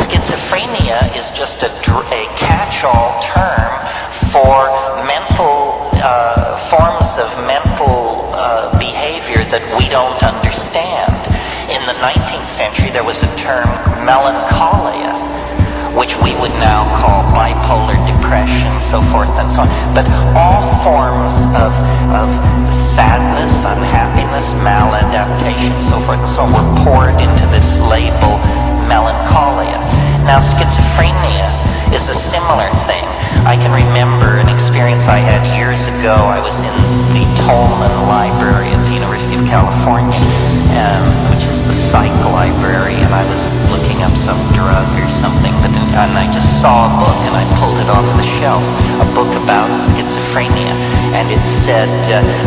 schizophrenia is just a catch-all term for mental forms of mental behavior that we don't understand. In the 19th century, there was a term, melancholia, which we would now call bipolar depression, so forth and so on. But all forms of sadness, unhappiness, maladaptation, so forth and so on, were poured into this label, melancholia. Now, schizophrenia is a similar thing. I can remember an experience I had years ago. I was in the Tolman Library at the University of California, which is the psych library, and I was looking up some drug or something, and I just saw a book, and I pulled it off the shelf, a book about schizophrenia, and it said,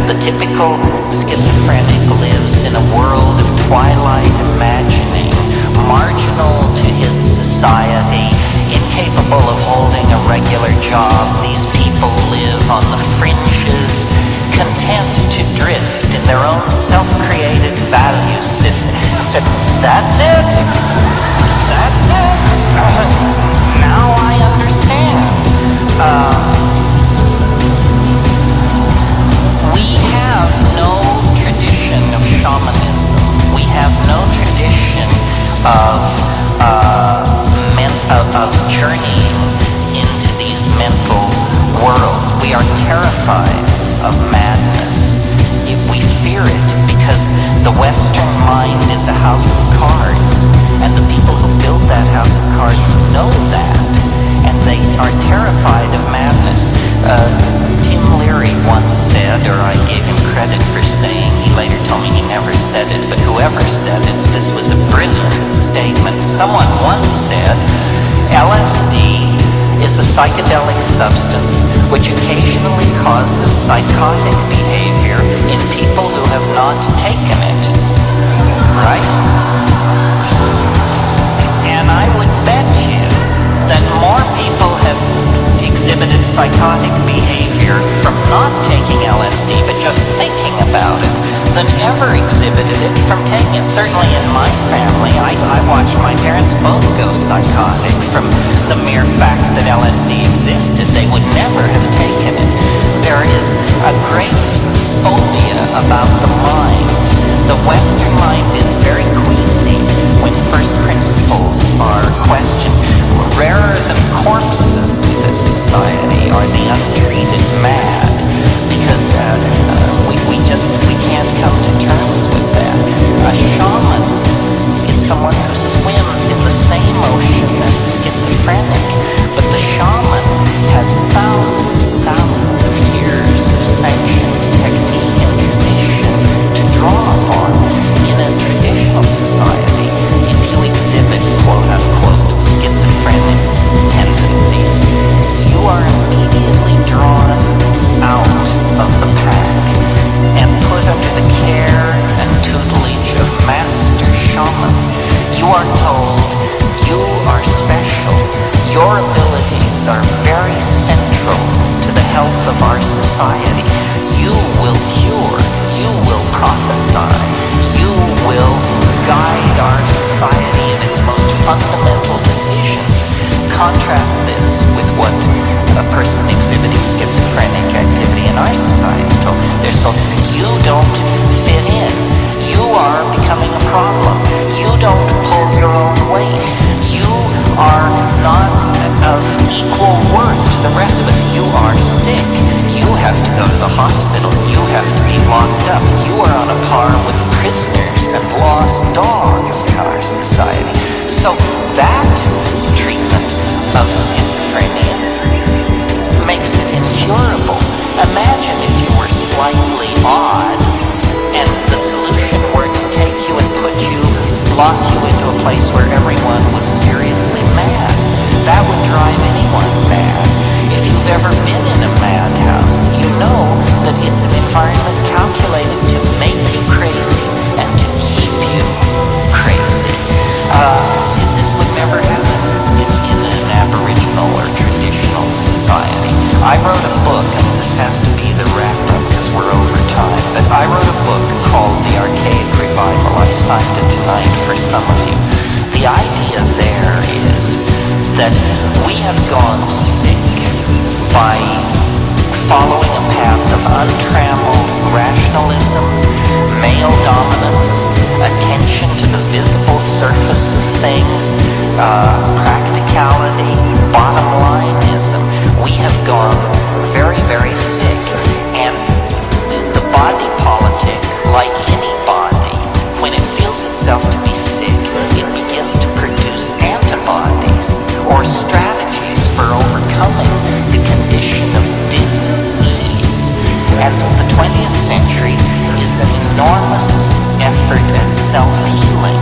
the typical schizophrenic lives in a world of twilight imagining, marginal to his society, incapable of holding a regular job. These people live on the fringes, content to drift in their own self-created value system. That's it. That's it. Now I understand. We have no tradition of shamanism. We have no tradition of journeying into these mental worlds. We are terrified of madness. We fear it because the Western mind is a house of cards, and the people who build that house of cards know that, and they are terrified of madness. Tim Leary once said, or I gave him credit for saying, he later told me he never said it, but whoever said it, this was a brilliant statement. Someone once said, LSD is a psychedelic substance which occasionally causes psychotic behavior in people who have not taken it. Right? And I would bet you that more people have exhibited psychotic behavior from not taking LSD but just thinking about it than ever exhibited it from taking it. Certainly in my family, I watched my parents both go psychotic from the mere fact that LSD existed. They would never have taken it. There is a great phobia about the mind. The Western mind is very queasy when first principles are questioned. Rarer than corpses in this society are the untreated mad, because we can't come to terms with that. A shaman is someone who swims in the same ocean as a schizophrenic, but the shaman has thousands of years of sanctioned technique and tradition to draw upon. In a traditional society, if you exhibit quote-unquote schizophrenic tendencies, you are immediately drawn out of the pack and put under the care and tutelage of master shamans. You are told you are special. Your abilities are very central to the health of our society. You will cure. You will prophesy. You will guide our society in its most fundamental decisions. Contrast this with what a person exhibiting schizophrenic activity in our society is told. They're told, you don't fit in. You are becoming a problem. You don't pull your own weight. You are not of equal worth to the rest of us. You are sick. You have to go to the hospital. You have to be locked up. You are on a par with prisoners and lost dogs in our society. So that treatment of schizophrenia makes it incurable. Imagine if you were slightly odd and the solution were to take you and lock you into a place where everyone was seriously mad. That would drive anyone mad. If you've ever been in a madhouse, you know that it's an environment calculated to make you crazy and to keep you crazy. This would never happen in an Aboriginal or traditional society. I wrote a book, and this has to be the wrap-up because we're over time, but I wrote a book called The Archaic Revival. I signed it tonight for some of you. The idea there is that we have gone sick by following a path of untrammeled rationalism, male dominance, attention to the visible surface of things, practicality, bottom lineism. We have gone very, very sick. And the body politic, like any body, when it feels itself to be sick, it begins to produce antibodies or strategies for overcoming the condition of dis-ease. And the 20th century is an enormous effort at self-healing.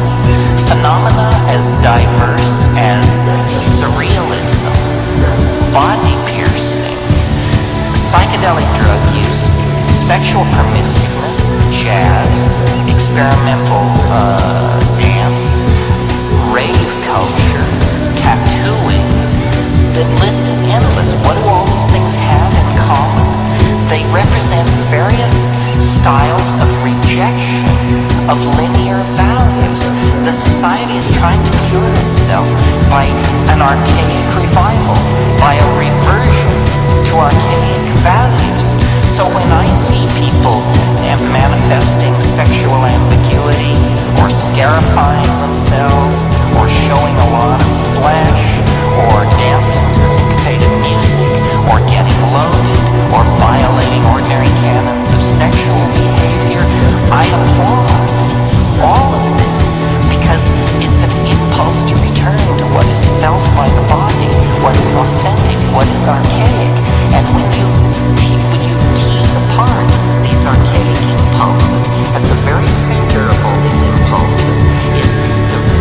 Phenomena as diverse as surrealism, body piercing, psychedelic drug use, sexual promiscuous, jazz, experimental dance, rave culture, tattooing. The list is endless. What do all these things have in common? They represent various styles of rejection of linear values. The society is trying to cure itself by an archaic revival, by a reversion to archaic values. So when I see people manifesting sexual ambiguity, or scarifying themselves, or showing a lot of flesh, or dancing to syncopated music, or getting loaded, or violating ordinary canons of sexual behavior, I applaud all of this because it's an impulse to return to what is felt by the body, what is authentic, what is archaic. And when you tease apart these archaic impulses, at the very center of all these impulses is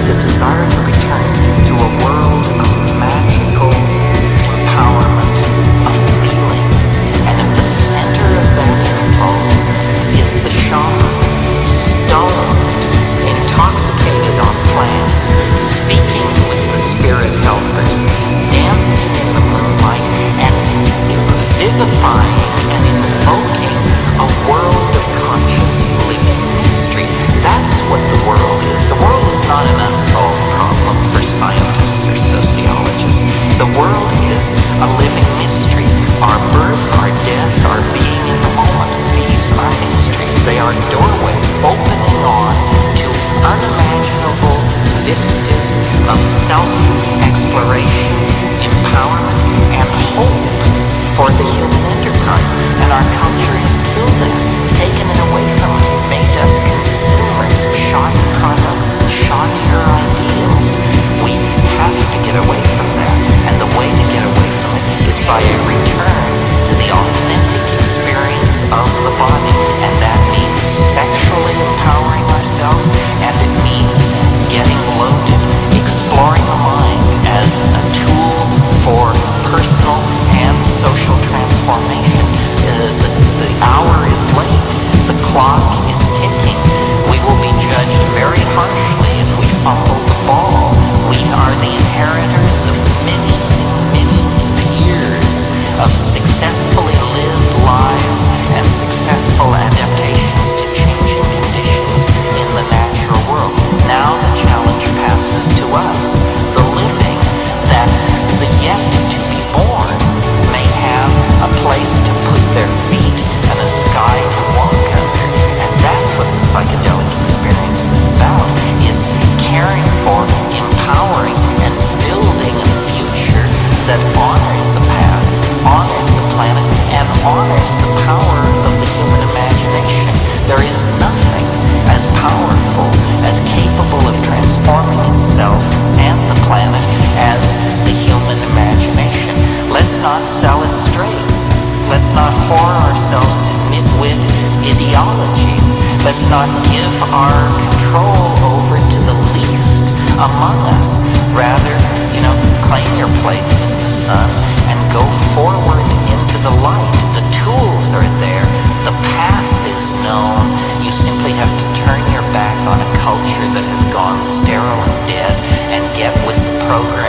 the desire to return to a world of magical empowerment, of feeling. And at the center of that impulse is the shaman, stoned, intoxicated on plants, speaking with the spirit helpers, dancing in the moonlight, and vivifying and invoking a world of conscious living mystery. That's what the world is. The world is not an unsolved problem for scientists or sociologists. The world is a living mystery. Our birth, our death, our being in the moment, these are mysteries. They are doorways opening on to unimaginable vistas of self-exploration, empowerment, and hope for the human enterprise. And our culture has killed it, taken it away from us, made us consumers of shoddy products, shoddier ideals. We have to get away from that. And the way to get away from it is by a return to the authentic experience of the body. And that means sexually empowering ourselves, and it means getting loaded, exploring the mind as a tool for personal and social transformation. The hour is late. The clock is ticking. We will be judged very harshly if we fumble the ball. We are the inheritors of millions and millions of years of successfully lived lives and successful adaptations to changing conditions in the natural world. Now the challenge passes to us, the living, that the yet to be born may have a place to put their feet and a sky to walk under. And that's what the psychedelic experience is about, is caring for, empowering, and building a future that honors the past, honors the planet, and honors the power of the human imagination. There is nothing as powerful, as capable of transforming itself and the planet as the human imagination. Let's not sell it straight. Let's not whore ourselves to nitwit ideologies. Let's not give our control over to the least among us. Rather, claim your place in the sun and go forward into the light. The tools are there. The path is known. You simply have to turn your back on a culture that has gone sterile and dead and get with the program